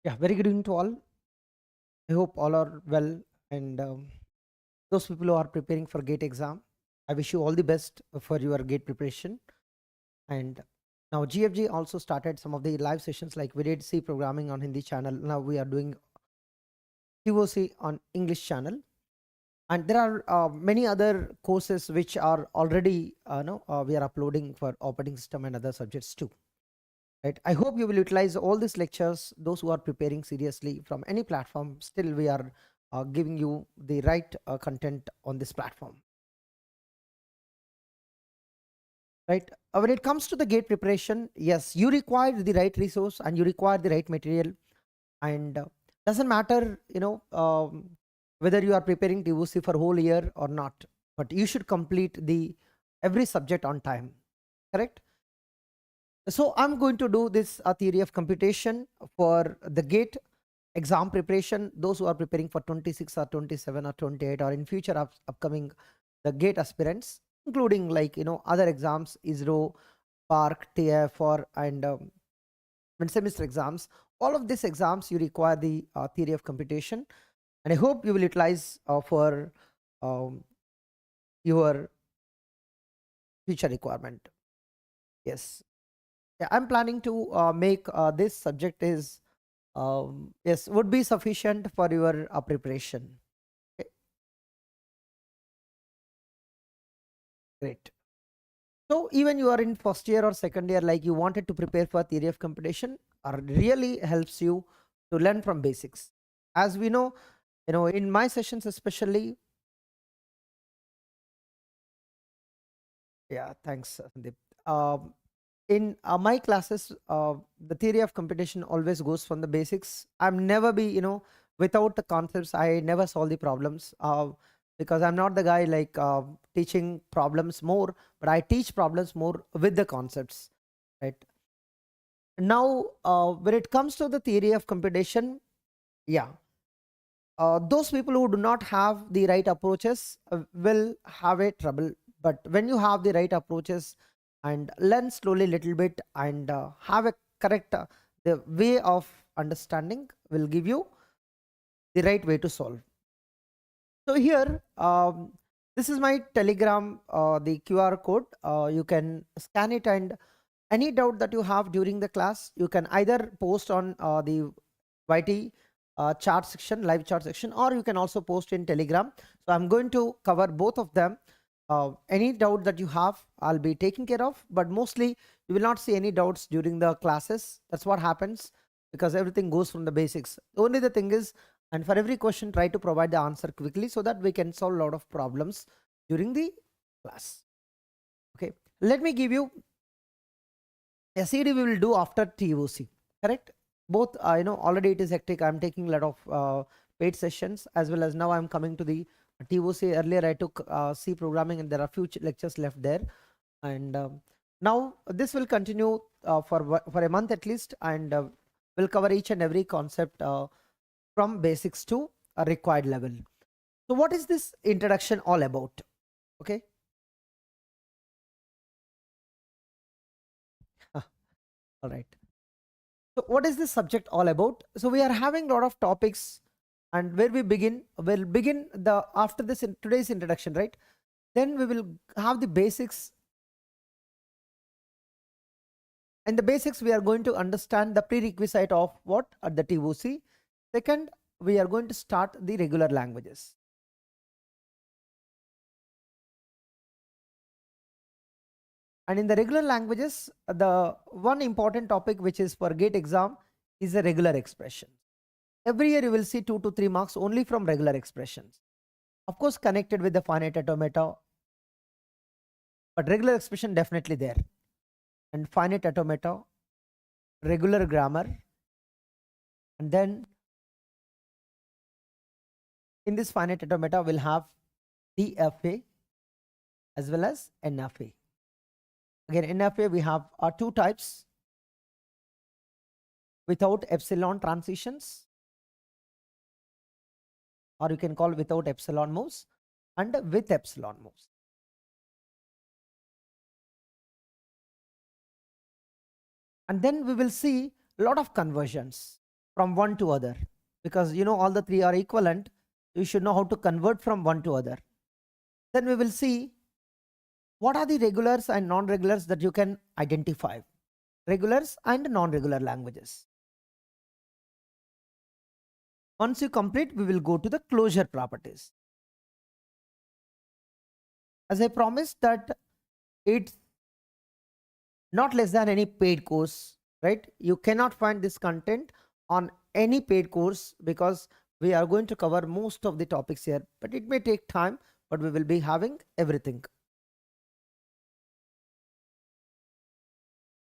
Yeah, very good evening to all. I hope all are well, and those people who are preparing for GATE exam, I wish you all the best for your GATE preparation. And now GFG also started some of the live sessions, like we did C programming on Hindi channel. Now we are doing TOC on English channel, and there are many other courses which are already we are uploading for operating system and other subjects too. Right. I hope you will utilize all these lectures. Those who are preparing seriously from any platform, still we are giving you the right content on this platform. Right. When it comes to the GATE preparation, yes, you require the right resource and you require the right material, and doesn't matter, whether you are preparing TOC for whole year or not, but you should complete the every subject on time. Correct. So I'm going to do this theory of computation for the GATE exam preparation. Those who are preparing for 26 or 27 or 28 or in future upcoming the GATE aspirants, including like other exams, ISRO, PARC, TF, or and mid-semester exams. All of these exams you require the theory of computation, and I hope you will utilize for um, your future requirement. Yes, yeah, I'm planning to make this subject is yes, would be sufficient for your preparation. Okay, great. So even you are in first year or second year, like you wanted to prepare for theory of computation, or really helps you to learn from basics. As we know, in my sessions especially, yeah, thanks, Sandeep. In my classes, the theory of computation always goes from the basics. I'm never be, without the concepts, I never solve the problems. Because I'm not the guy like teaching problems more, but I teach problems more with the concepts, right? Now, when it comes to the theory of computation, yeah, those people who do not have the right approaches will have a trouble. But when you have the right approaches and learn slowly little bit and have a correct the way of understanding will give you the right way to solve. So here, this is my Telegram, the QR code. You can scan it, and any doubt that you have during the class, you can either post on the YT chat section, live chat section, or you can also post in Telegram. So I'm going to cover both of them. Any doubt that you have, I'll be taking care of, but mostly you will not see any doubts during the classes. That's what happens because everything goes from the basics. Only the thing is, and for every question, try to provide the answer quickly so that we can solve a lot of problems during the class. Okay, let me give you SED we will do after TOC, correct? Both, already it is hectic. I'm taking a lot of paid sessions as well as now I'm coming to the TOC. Earlier I took C programming and there are few lectures left there. And now this will continue for a month at least, and we'll cover each and every concept from basics to a required level. So what is this introduction all about? Okay. All right. So what is this subject all about? So we are having a lot of topics, and where we begin, we'll begin the after this in today's introduction, right? Then we will have the basics. And the basics we are going to understand the prerequisite of what at the TOC. Second, we are going to start the regular languages. And in the regular languages, the one important topic which is for GATE exam is the regular expression. Every year you will see 2 to 3 marks only from regular expressions. Of course, connected with the finite automata, but regular expression definitely there. And finite automata, regular grammar, and then in this finite automata we'll have DFA as well as NFA. Again, NFA we have two types: without epsilon transitions, or you can call without epsilon moves, and with epsilon moves. And then we will see a lot of conversions. from one to other, because you know all the three are equivalent. You should know how to convert from one to other. Then we will see what are the regulars and non-regulars that you can identify. Regulars and non-regular languages. Once you complete, we will go to the closure properties. As I promised that it's not less than any paid course, right? You cannot find this content on any paid course because we are going to cover most of the topics here, but it may take time, but we will be having everything.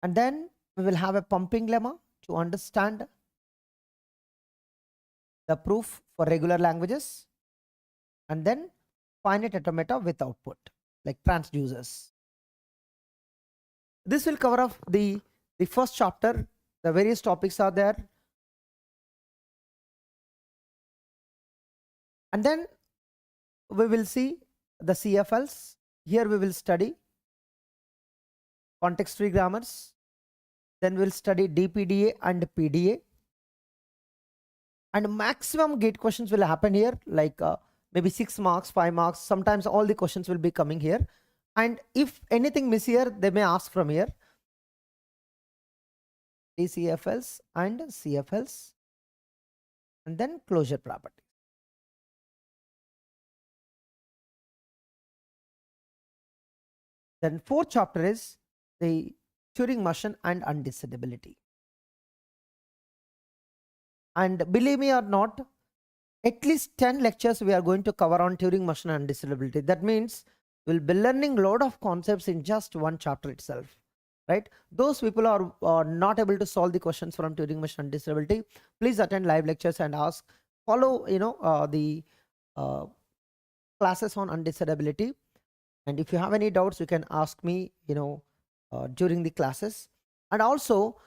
And then we will have a pumping lemma to understand the proof for regular languages, and then finite automata with output like transducers. This will cover up the first chapter. The various topics are there, and then we will see the CFLs. Here we will study context free grammars, then we'll study DPDA and PDA, and maximum gate questions will happen here, like maybe 6 marks, 5 marks. Sometimes all the questions will be coming here, and if anything miss here, they may ask from here. CFLs and CFLs, and then closure property. Then fourth chapter is the Turing machine and undecidability. And believe me or not, at least 10 lectures we are going to cover on Turing machine and undecidability. That means we'll be learning a lot of concepts in just one chapter itself, right? Those people are not able to solve the questions from Turing machine and undecidability, please attend live lectures and ask, follow the classes on undecidability. And if you have any doubts, you can ask me during the classes. And also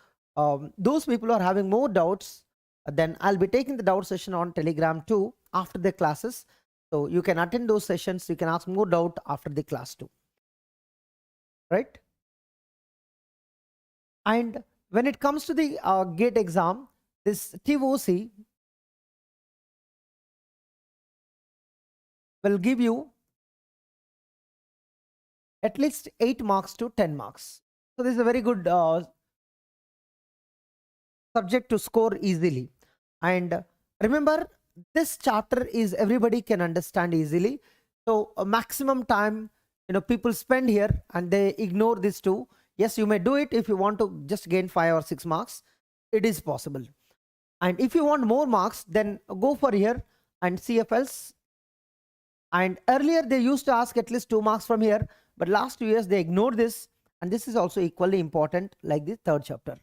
those people who are having more doubts, then I'll be taking the doubt session on Telegram too after the classes. So you can attend those sessions. You can ask more doubt after the class too, right? And when it comes to the GATE exam, this TOC will give you at least 8 marks to 10 marks. So this is a very good subject to score easily. And remember, this chapter is everybody can understand easily. So a maximum time people spend here and they ignore this too. Yes, you may do it if you want to just gain 5 or 6 marks. It is possible. And if you want more marks, then go for here and CFLs. And earlier they used to ask at least 2 marks from here, but last 2 years they ignored this, and this is also equally important like the third chapter.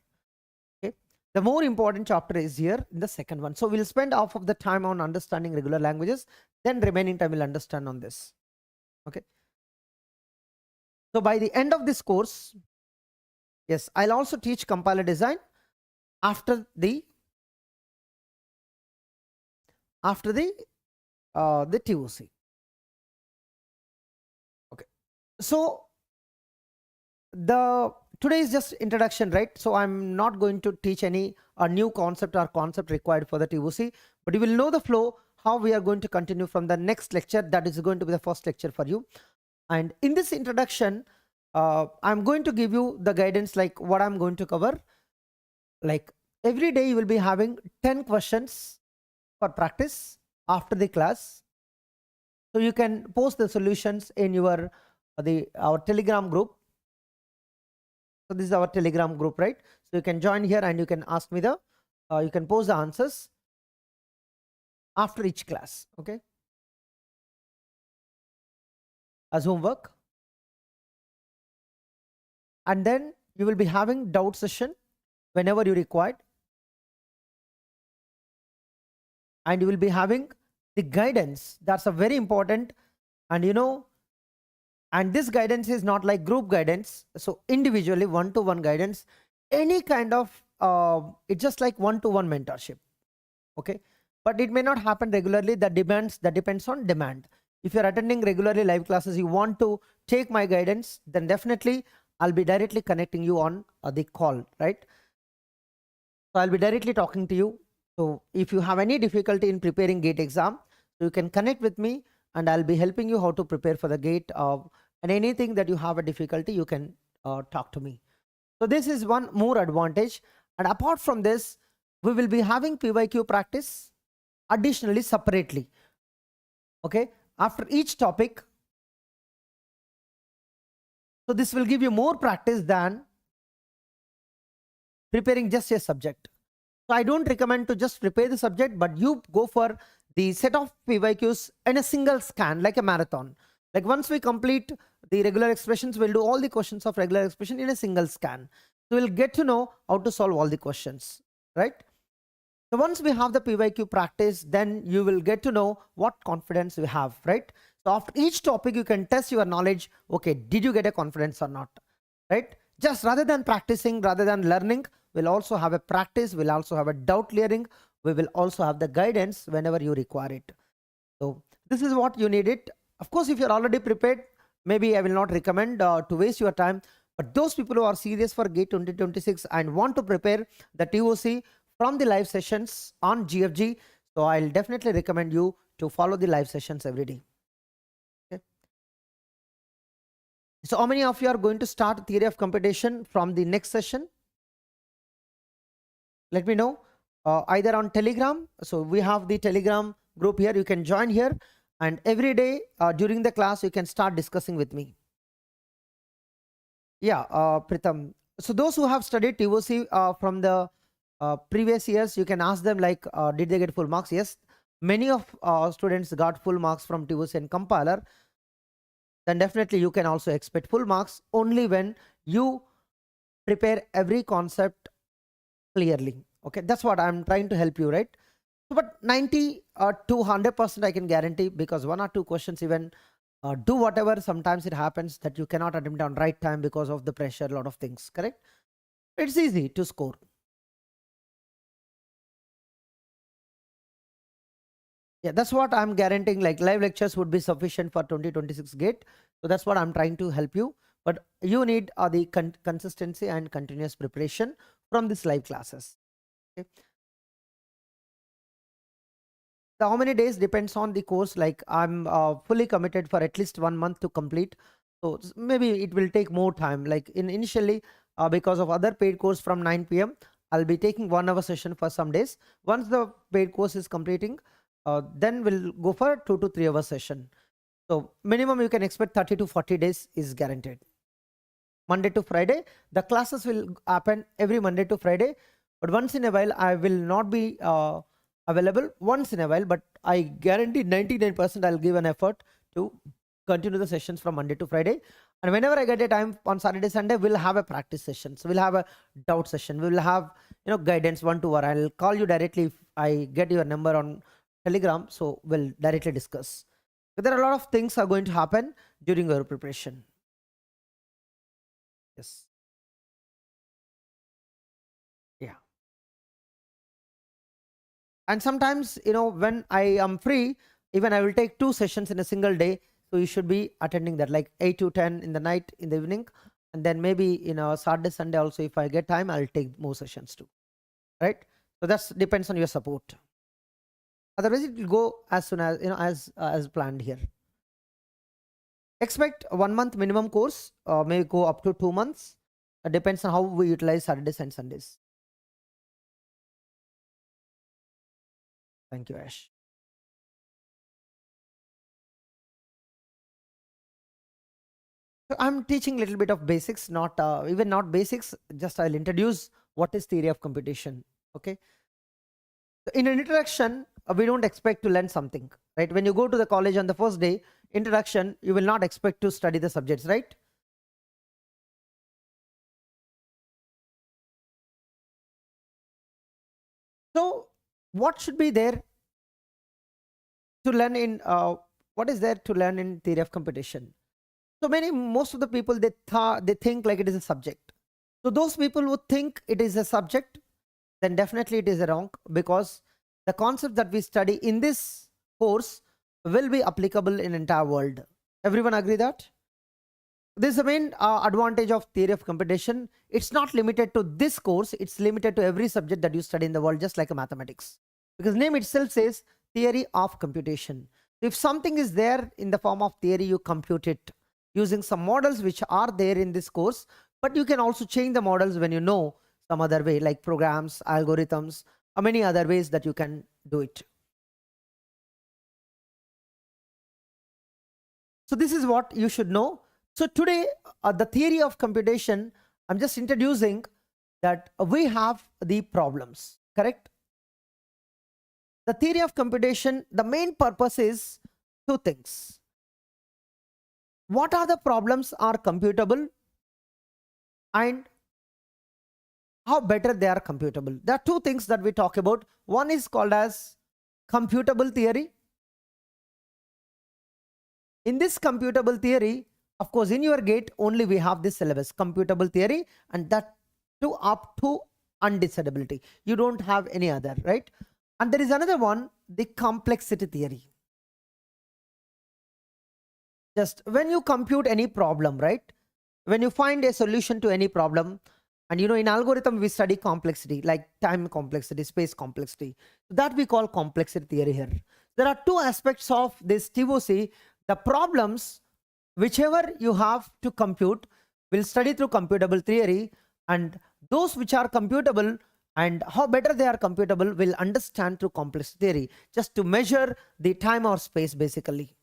Okay, the more important chapter is here in the second one. So we'll spend half of the time on understanding regular languages, then remaining time we'll understand on this. Okay, so by the end of this course, yes, I'll also teach compiler design after the TOC. Okay, so today is just introduction, right? So I'm not going to teach any new concept or concept required for the TOC, but you will know the flow, how we are going to continue from the next lecture. That is going to be the first lecture for you. And in this introduction, I'm going to give you the guidance, like what I'm going to cover. Like every day you will be having 10 questions for practice after the class. So you can post the solutions in our Telegram group. So this is our Telegram group, right? So you can join here and you can ask me you can post the answers after each class, okay? As homework. And then you will be having doubt session whenever you required. And you will be having the guidance. That's a very important. And and this guidance is not like group guidance. So individually, one-to-one guidance, any kind of, it's just like one-to-one mentorship. Okay. But it may not happen regularly. That depends on demand. If you're attending regularly live classes, you want to take my guidance, then definitely I'll be directly connecting you on the call, right? So I'll be directly talking to you. So if you have any difficulty in preparing GATE exam, you can connect with me and I'll be helping you how to prepare for the GATE. And anything that you have a difficulty, you can talk to me. So this is one more advantage. And apart from this, we will be having PYQ practice additionally separately. Okay, after each topic. So this will give you more practice than preparing just a subject. So I don't recommend to just prepare the subject, but you go for the set of PYQs in a single scan, like a marathon. Like once we complete the regular expressions, we'll do all the questions of regular expression in a single scan. So we'll get to know how to solve all the questions, right? So once we have the PYQ practice, then you will get to know what confidence you have, right? So after each topic, you can test your knowledge. Okay, did you get a confidence or not, right? Just rather than practicing, rather than learning, we'll also have a practice. We'll also have a doubt clearing. We will also have the guidance whenever you require it. So this is what you need it. Of course, if you're already prepared, maybe I will not recommend to waste your time. But those people who are serious for GATE 2026 and want to prepare the TOC from the live sessions on GFG, so I'll definitely recommend you to follow the live sessions every day. Okay. So how many of you are going to start theory of computation from the next session? Let me know either on Telegram. So we have the Telegram group here. You can join here, and every day during the class you can start discussing with me. Yeah, Pritham. So those who have studied TOC from the previous years, you can ask them like, did they get full marks? Yes, many of students got full marks from TOC and compiler. Then definitely you can also expect full marks only when you prepare every concept clearly. Okay, that's what I'm trying to help you, right? But 90 to 100% I can guarantee, because one or two questions even do whatever, sometimes it happens that you cannot attempt on right time because of the pressure, a lot of things, correct? It's easy to score. Yeah, that's what I'm guaranteeing, like live lectures would be sufficient for 2026 GATE. So that's what I'm trying to help you. But you need the consistency and continuous preparation from these live classes. Okay. So how many days depends on the course. Like I'm fully committed for at least 1 month to complete. So maybe it will take more time. Like initially, because of other paid course from 9 p.m., I'll be taking 1 hour session for some days. Once the paid course is completing, then we'll go for a 2 to 3 hour session. So minimum you can expect 30 to 40 days is guaranteed. Monday to Friday, the classes will happen every Monday to Friday. But once in a while, I will not be available once in a while, but I guarantee 99% I'll give an effort to continue the sessions from Monday to Friday. And whenever I get a time on Saturday, Sunday, we'll have a practice session. So we'll have a doubt session. We will have, guidance 1-to-1. I'll call you directly if I get your number on Telegram. So we'll directly discuss. So there are a lot of things are going to happen during your preparation. Yes. Yeah. And sometimes, when I am free, even I will take 2 sessions in a single day. So you should be attending that, like 8 to 10 in the night, in the evening. And then maybe, Saturday, Sunday also, if I get time, I'll take more sessions too. Right? So that depends on your support. Otherwise, it will go as soon as, as planned here. Expect 1 month minimum course, may go up to 2 months. It depends on how we utilize Saturdays and Sundays. Thank you, Ash. So I'm teaching a little bit of basics, not even not basics, just I'll introduce what is theory of computation. Okay. So in an introduction, we don't expect to learn something, right? When you go to the college on the first day, introduction, you will not expect to study the subjects, right? So what should be there to learn in, what is there to learn in theory of computation? So most of the people, they think like it is a subject. So those people who think it is a subject, then definitely it is wrong, because the concept that we study in this course will be applicable in entire world. Everyone agree that? This is the main advantage of theory of computation. It's not limited to this course. It's limited to every subject that you study in the world, just like a mathematics. because name itself says theory of computation. If something is there in the form of theory, you compute it using some models which are there in this course, but you can also change the models when you know some other way, like programs, algorithms, or many other ways that you can do it. So this is what you should know. So today, the theory of computation, I'm just introducing that we have the problems, correct? The theory of computation, the main purpose is two things. What are the problems are computable and how better they are computable. There are two things that we talk about. One is called as computable theory. In this computable theory, of course, in your gate only we have this syllabus, computable theory, and that too up to undecidability. You don't have any other, right? And there is another one, the complexity theory. Just when you compute any problem, right? When you find a solution to any problem, and in algorithm we study complexity, like time complexity, space complexity. That we call complexity theory here. There are two aspects of this TOC. The problems, whichever you have to compute, will study through computable theory, and those which are computable and how better they are computable will understand through complexity theory, just to measure the time or space basically.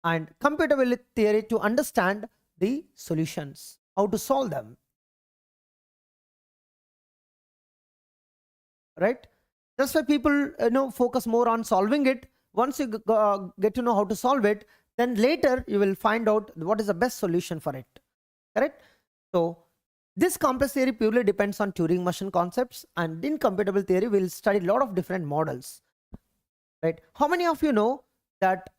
And computability theory to understand the solutions, how to solve them. Right? That's why people focus more on solving it. Once you get to know how to solve it, then later you will find out what is the best solution for it. Correct? So this complex theory purely depends on Turing machine concepts, and in computable theory we'll study a lot of different models. Right? How many of you know that?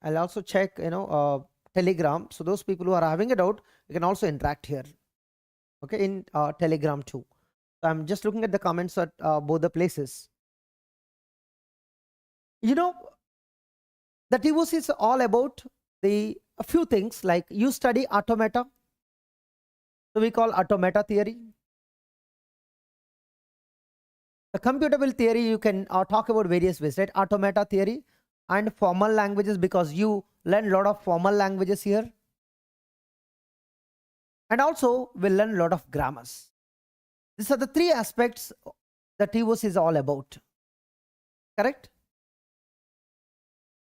I'll also check Telegram. So those people who are having a doubt, you can also interact here. Okay, in Telegram too. So I'm just looking at the comments at both the places. The TOC is all about a few things, like you study automata. So we call automata theory. The computable theory, you can talk about various ways, right? Automata theory and formal languages, because you learn a lot of formal languages here. And also we'll learn a lot of grammars. These are the three aspects that TOC is all about. Correct?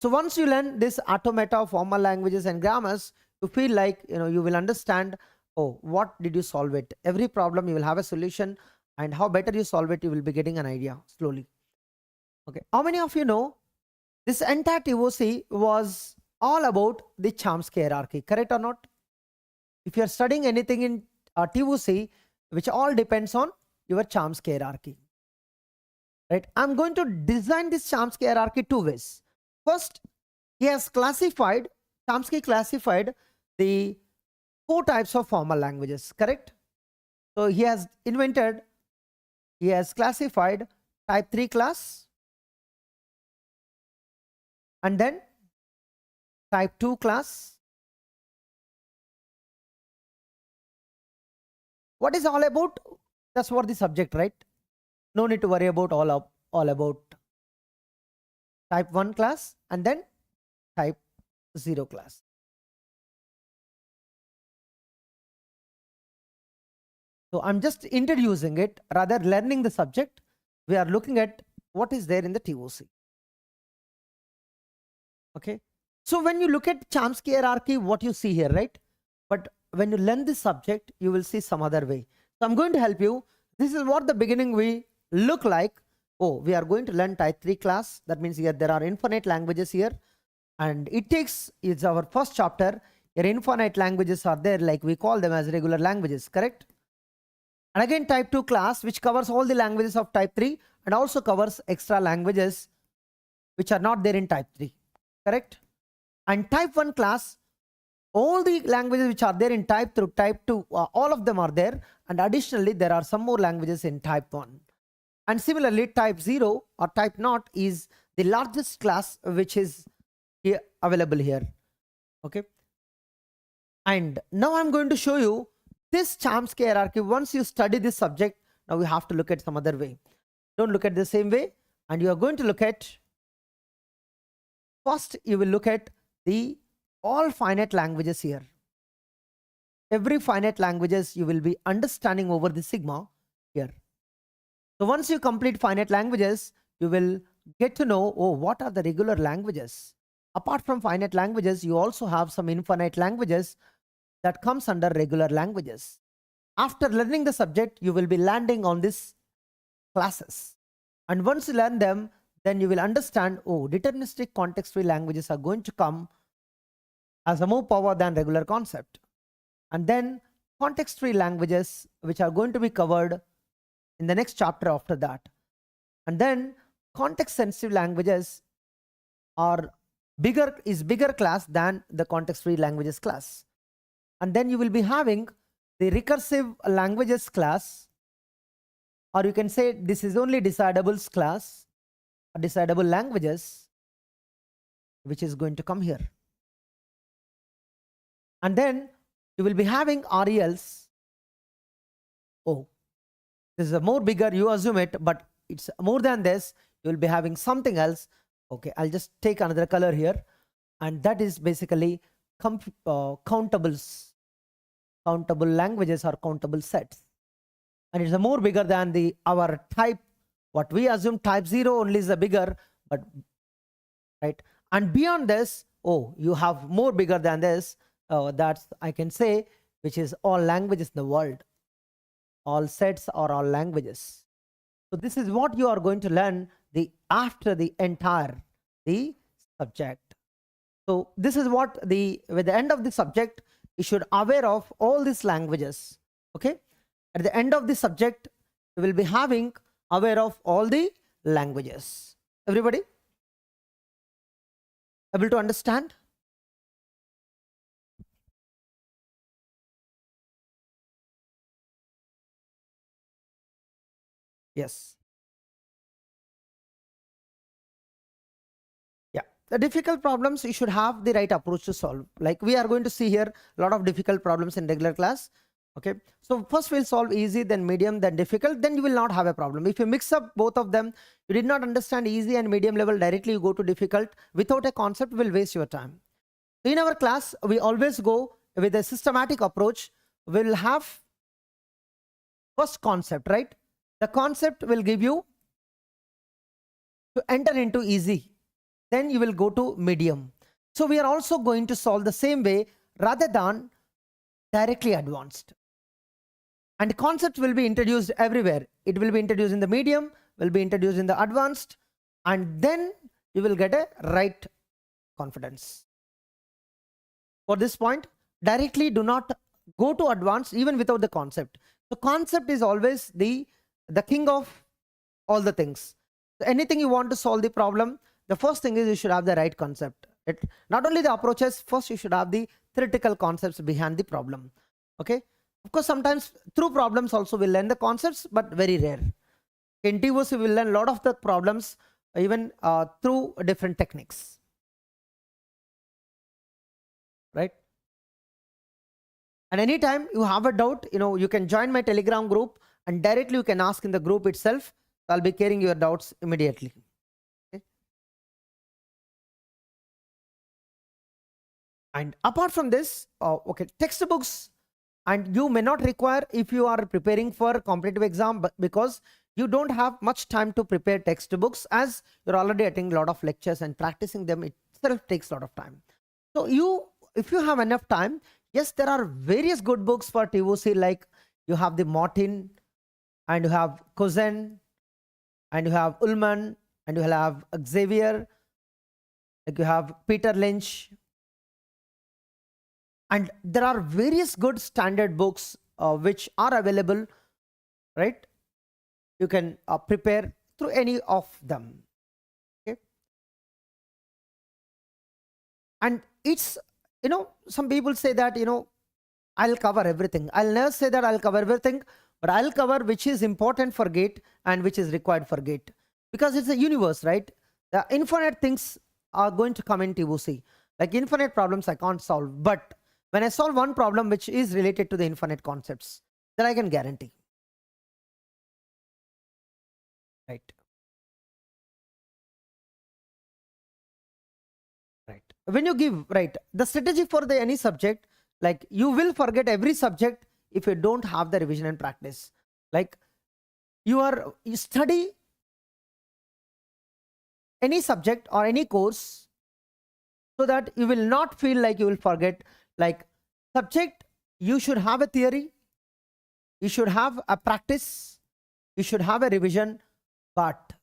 So once you learn this automata, formal languages and grammars, you feel like you will understand, oh, what did you solve it? Every problem you will have a solution, and how better you solve it, you will be getting an idea slowly. Okay, how many of you know this entire TOC was all about the Chomsky hierarchy? Correct or not? If you are studying anything in TOC, which all depends on your Chomsky hierarchy. Right? I'm going to design this Chomsky hierarchy two ways. First, Chomsky classified the 4 types of formal languages, correct? So he has classified type 3 class, and then type 2 class. What is all about? That's what the subject, right? No need to worry about all about type 1 class and then type 0 class. So I'm just introducing it, rather learning the subject. We are looking at what is there in the TOC. Okay. So when you look at Chomsky hierarchy, what you see here, right? But when you learn this subject, you will see some other way. So I'm going to help you. This is what the beginning will look like. Oh, we are going to learn type 3 class. That means here there are infinite languages here. And it's our first chapter. Your infinite languages are there, like we call them as regular languages, correct? And again, type 2 class, which covers all the languages of type 3 and also covers extra languages which are not there in type 3, correct? And type 1 class, all the languages which are there in type 3, type 2, all of them are there. And additionally, there are some more languages in type 1. And similarly, type 0 or type 0 is the largest class which is here available here. Okay. And now I'm going to show you this Chomsky hierarchy. Once you study this subject, now you have to look at some other way. Don't look at the same way. And you are going to look at, first you will look at the all finite languages here. Every finite languages you will be understanding over the sigma here. So once you complete finite languages, you will get to know, oh, what are the regular languages? Apart from finite languages, you also have some infinite languages that comes under regular languages. After learning the subject, you will be landing on these classes. And once you learn them, then you will understand, oh, deterministic context-free languages are going to come as a more power than regular concept. And then context-free languages, which are going to be covered in the next chapter after that. And then context-sensitive languages are bigger class than the context-free languages class. And then you will be having the recursive languages class, or you can say this is only decidable class, or decidable languages, which is going to come here. And then you will be having RELs. Oh, this is a more bigger, you assume it, but it's more than this. You will be having something else. Okay, I'll just take another color here, and that is basically countables, countable languages or countable sets. And it's a more bigger than our type. What we assume type 0 only is a bigger, but right. And beyond this, oh, you have more bigger than this. That's, I can say, which is all languages in the world. All sets or all languages. So this is what you are going to learn after the entire subject. So this is what with the end of the subject, you should aware of all these languages. Okay. At the end of the subject, you will be having aware of all the languages. Everybody able to understand? Yes. Yeah. The difficult problems, you should have the right approach to solve. Like we are going to see here a lot of difficult problems in regular class. Okay. So first we'll solve easy, then medium, then difficult, then you will not have a problem. If you mix up both of them, you did not understand easy and medium level, directly you go to difficult without a concept, will waste your time. In our class, we always go with a systematic approach. We'll have first concept, right? The concept will give you to enter into easy. Then you will go to medium. So we are also going to solve the same way rather than directly advanced. And concept will be introduced everywhere. It will be introduced in the medium, will be introduced in the advanced, and then you will get a right confidence. For this point, directly do not go to advanced even without the concept. The concept is always the king of all the things. So anything you want to solve the problem, the first thing is you should have the right concept. Not only the approaches, first you should have the theoretical concepts behind the problem. Okay. Of course, sometimes through problems also we'll learn the concepts, but very rare. In TOC we will learn a lot of the problems even through different techniques. Right. And anytime you have a doubt, you can join my Telegram group and directly you can ask in the group itself. I'll be clearing your doubts immediately. Okay. And apart from this, okay, textbooks, and you may not require if you are preparing for competitive exam, because you don't have much time to prepare textbooks, as you're already attending a lot of lectures and practicing them itself takes a lot of time. So if you have enough time, yes, there are various good books for TOC, like you have the Martin, and you have 𝐂𝐨𝐮, and you have Ullmann, and you have Xavier, like you have Peter Lynch. And there are various good standard books which are available, right? You can prepare through any of them. Okay. And it's, some people say that, I'll cover everything. I'll never say that I'll cover everything, but I'll cover which is important for GATE and which is required for GATE. Because it's a universe, right? The infinite things are going to come in TOC. Like infinite problems I can't solve, but when I solve one problem which is related to the infinite concepts, then I can guarantee. Right. Right. When you give, right, the strategy for the any subject, like you will forget every subject if you don't have the revision and practice. Like you study any subject or any course so that you will not feel like you will forget. Like subject, you should have a theory, you should have a practice, you should have a revision, but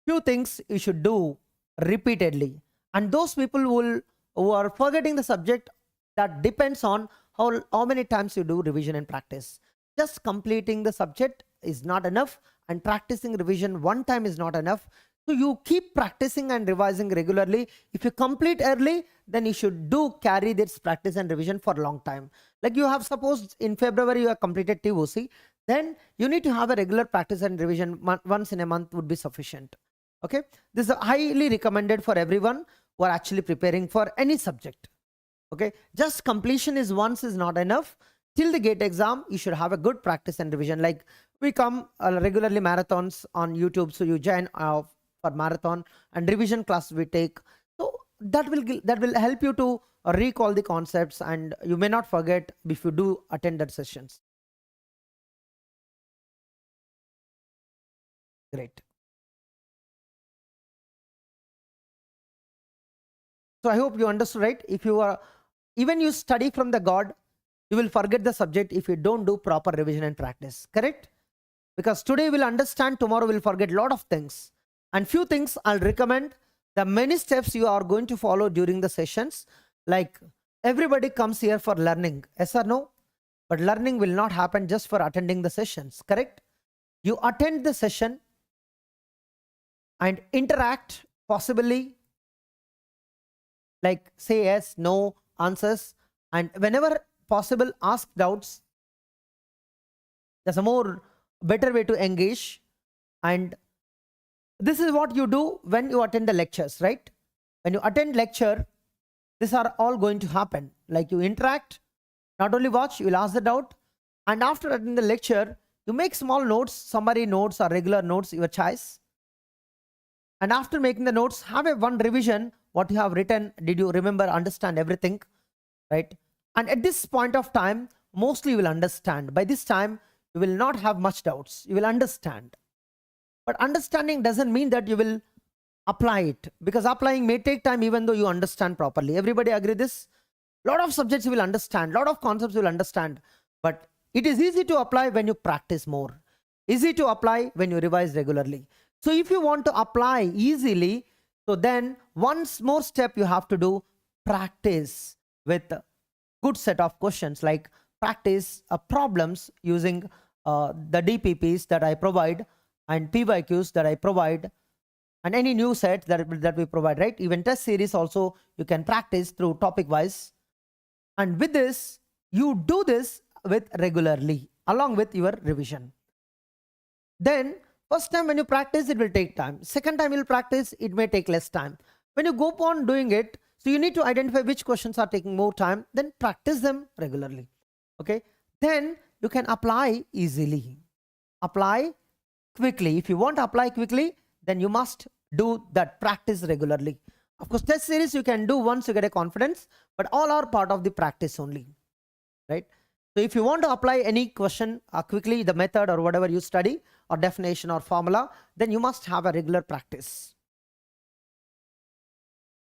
few things you should do repeatedly. And those people who are forgetting the subject, that depends on how many times you do revision and practice. Just completing the subject is not enough, and practicing revision one time is not enough. So you keep practicing and revising regularly. If you complete early, then you should carry this practice and revision for a long time. Like you have, suppose in February you have completed TOC, then you need to have a regular practice and revision once in a month would be sufficient. Okay, this is highly recommended for everyone who are actually preparing for any subject. Okay, just completion is once is not enough. Till the gate exam, you should have a good practice and revision. Like we come regularly marathons on YouTube, so you join for marathon, and revision class we take. So that will help you to recall the concepts, and you may not forget if you do attend that sessions. Great. So I hope you understood, right? If you are, even you study from the God, you will forget the subject if you don't do proper revision and practice, correct? Because today we'll understand, tomorrow we'll forget a lot of things. And few things I'll recommend, the many steps you are going to follow during the sessions. Like everybody comes here for learning, yes or no? But learning will not happen just for attending the sessions, correct? You attend the session and interact, possibly like say yes, no answers, and whenever possible ask doubts. There's a more better way to engage. And this is what you do when you attend the lectures, right? When you attend lecture, these are all going to happen. Like you interact, not only watch, you will ask the doubt, and after attending the lecture, you make small notes, summary notes or regular notes, your choice. And after making the notes, have a one revision, what you have written, did you remember, understand everything, right? And at this point of time, mostly you will understand. By this time, you will not have much doubts, you will understand. But understanding doesn't mean that you will apply it, because applying may take time even though you understand properly. Everybody agree this? Lot of subjects you will understand, lot of concepts you will understand, but it is easy to apply when you practice more, easy to apply when you revise regularly. So if you want to apply easily, so then one more step you have to do, practice with a good set of questions, like practice problems using the DPPs that I provide and PYQs that I provide, and any new set that we provide, right? Even test series also you can practice through topic wise. And with this, you do this with regularly along with your revision. Then first time when you practice, it will take time. Second time you'll practice, it may take less time. When you go on doing it, so you need to identify which questions are taking more time, then practice them regularly. Okay, then you can apply easily, apply quickly. If you want to apply quickly, then you must do that practice regularly. Of course, test series you can do once you get a confidence, but all are part of the practice only, right? So if you want to apply any question quickly, the method or whatever you study or definition or formula, then you must have a regular practice.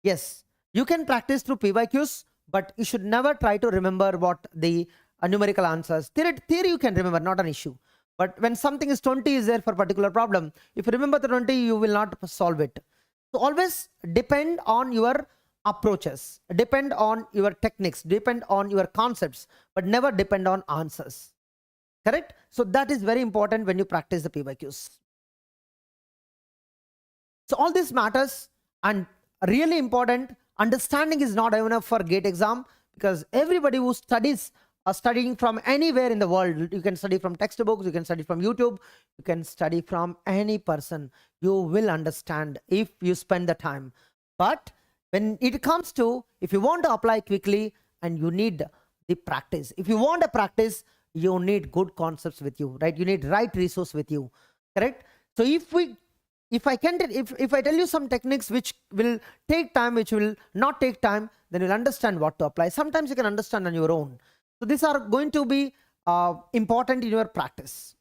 Yes, you can practice through PYQs, but you should never try to remember what the numerical answers. Theory you can remember, not an issue. But when something is 20 is there for a particular problem, if you remember the 20, you will not solve it. So always depend on your approaches, depend on your techniques, depend on your concepts, but never depend on answers. Correct? So that is very important when you practice the PYQs. So all this matters, and really important, understanding is not enough for GATE exam, because everybody who studies studying from anywhere in the world, you can study from textbooks, you can study from YouTube, you can study from any person, you will understand if you spend the time. But when it comes to, if you want to apply quickly, and you need the practice. If you want a practice, you need good concepts with you, right? You need right resource with you, correct? So if I tell you some techniques which will take time, which will not take time, then you'll understand what to apply. Sometimes you can understand on your own. So these are going to be important in your practice.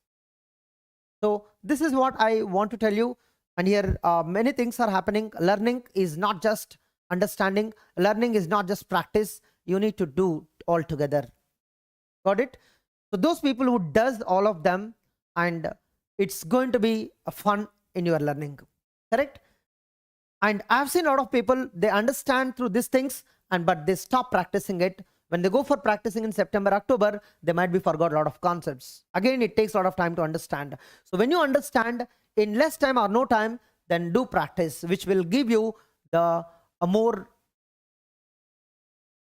So this is what I want to tell you. And here many things are happening. Learning is not just understanding. Learning is not just practice. You need to do all together. Got it? So those people who does all of them, and it's going to be a fun in your learning, correct? And I've seen a lot of people, they understand through these things, but they stop practicing it. When they go for practicing in September, October, they might be forgot a lot of concepts. Again, it takes a lot of time to understand. So when you understand in less time or no time, then do practice, which will give you a more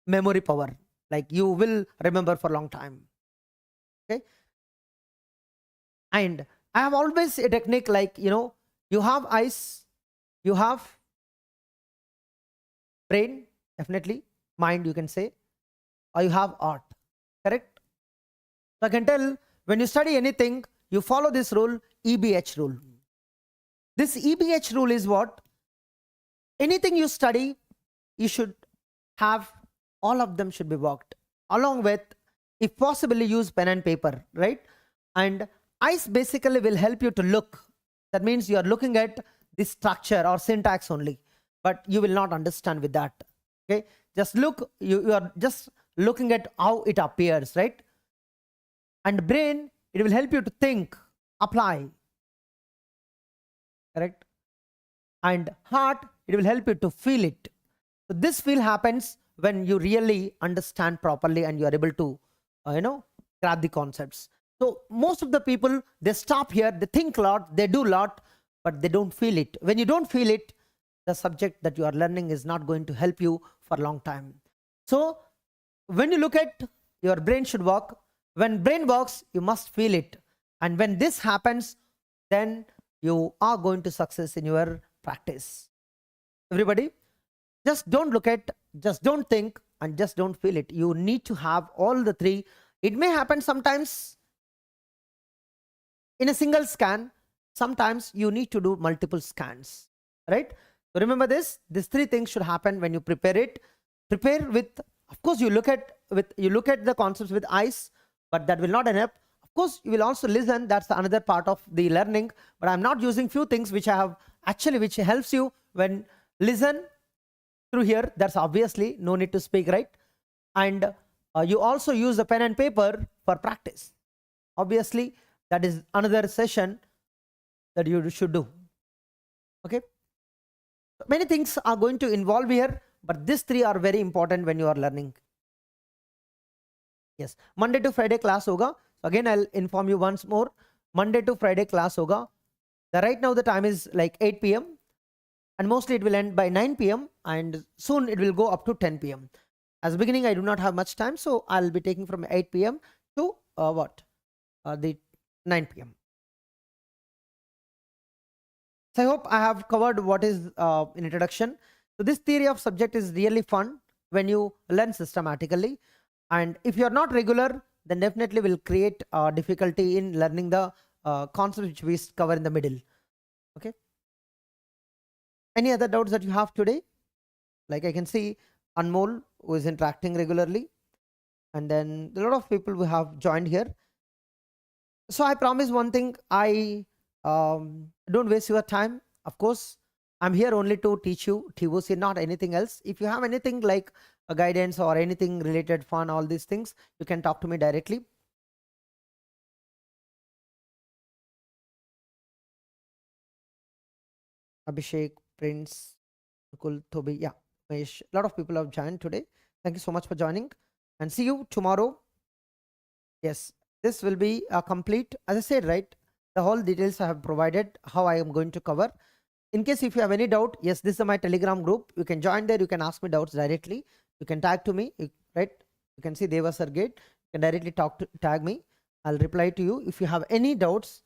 memory power. Like you will remember for a long time. Okay. And I have always a technique like, you have eyes, you have brain, definitely, mind you can say, or you have art, correct? So I can tell when you study anything, you follow this rule, EBH rule. This EBH rule is what? Anything you study, you should have, all of them should be worked. Along with, if possibly, use pen and paper, right? And eyes basically will help you to look. That means you are looking at the structure or syntax only, but you will not understand with that. Okay, just look, you are just looking at how it appears, right? And brain, it will help you to think, apply, correct? And heart, it will help you to feel it. So this feel happens when you really understand properly and you are able to, grab the concepts. So most of the people, they stop here, they think a lot, they do a lot, but they don't feel it. When you don't feel it, the subject that you are learning is not going to help you for a long time. So when you look at, your brain should work. When brain works, you must feel it. And when this happens, then you are going to success in your practice. Everybody, just don't look at, just don't think, and just don't feel it. You need to have all the three. It may happen sometimes in a single scan. Sometimes you need to do multiple scans, right? So remember this, these three things should happen when you prepare it. Prepare with, of course, you look at the concepts with eyes, but that will not enough. Of course, you will also listen. That's another part of the learning, but I'm not using few things which I have actually, which helps you when listen through here. That's obviously no need to speak, right? And you also use the pen and paper for practice. Obviously, that is another session that you should do. Okay. Many things are going to involve here, but these three are very important when you are learning. Yes, Monday to Friday class hoga. So again, I'll inform you once more. Monday to Friday class hoga. Right now the time is like 8 p.m. and mostly it will end by 9 p.m. and soon it will go up to 10 p.m. As beginning, I do not have much time, so I'll be taking from 8 p.m. to the 9 p.m. So I hope I have covered what is in introduction. So this theory of subject is really fun when you learn systematically. And if you are not regular, then definitely will create difficulty in learning the concepts which we cover in the middle. Okay. Any other doubts that you have today? Like I can see Anmol, who is interacting regularly. And then a lot of people who have joined here. So I promise one thing, I don't waste your time. Of course, I'm here only to teach you TOC, not anything else. If you have anything like a guidance or anything related fun, all these things, you can talk to me directly. Abhishek, Prince, Kul, Thobi, yeah, Mahesh. A lot of people have joined today. Thank you so much for joining and see you tomorrow. Yes, this will be complete. As I said, right, the whole details I have provided, how I am going to cover. In case if you have any doubt, yes, this is my Telegram group. You can join there. You can ask me doubts directly. You can tag to me, right? You can see Deva Sir Gate. You can directly tag me. I'll reply to you if you have any doubts,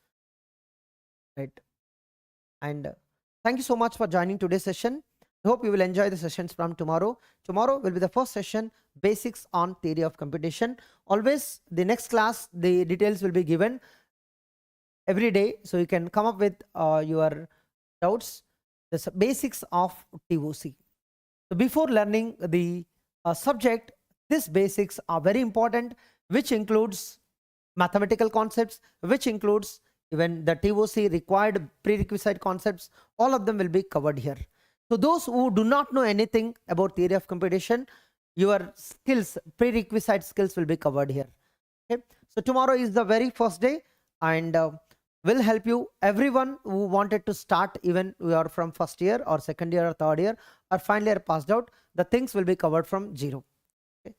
right? And thank you so much for joining today's session. Hope you will enjoy the sessions from tomorrow. Tomorrow will be the first session, basics on theory of computation. Always the next class, the details will be given every day, so you can come up with your doubts. The basics of TOC. So before learning the subject, these basics are very important, which includes mathematical concepts, which includes even the TOC required prerequisite concepts. All of them will be covered here. So those who do not know anything about theory of computation, your skills, prerequisite skills will be covered here. Okay. So tomorrow is the very first day, and will help you. Everyone who wanted to start, even we are from first year or second year or third year or final year passed out, the things will be covered from zero. Okay.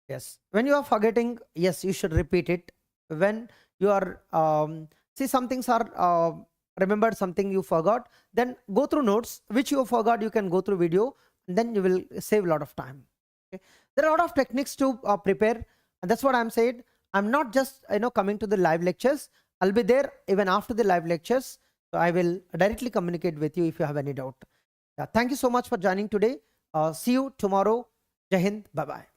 Yes, when you are forgetting, yes, you should repeat it. When you are see, some things are remembered, something you forgot, then go through notes. Which you forgot, you can go through video, and then you will save a lot of time. Okay. There are a lot of techniques to prepare, and that's what I'm saying. I'm not just coming to the live lectures. I'll be there even after the live lectures, so I will directly communicate with you if you have any doubt. Thank you so much for joining today. See you tomorrow. Jai Hind. Bye bye.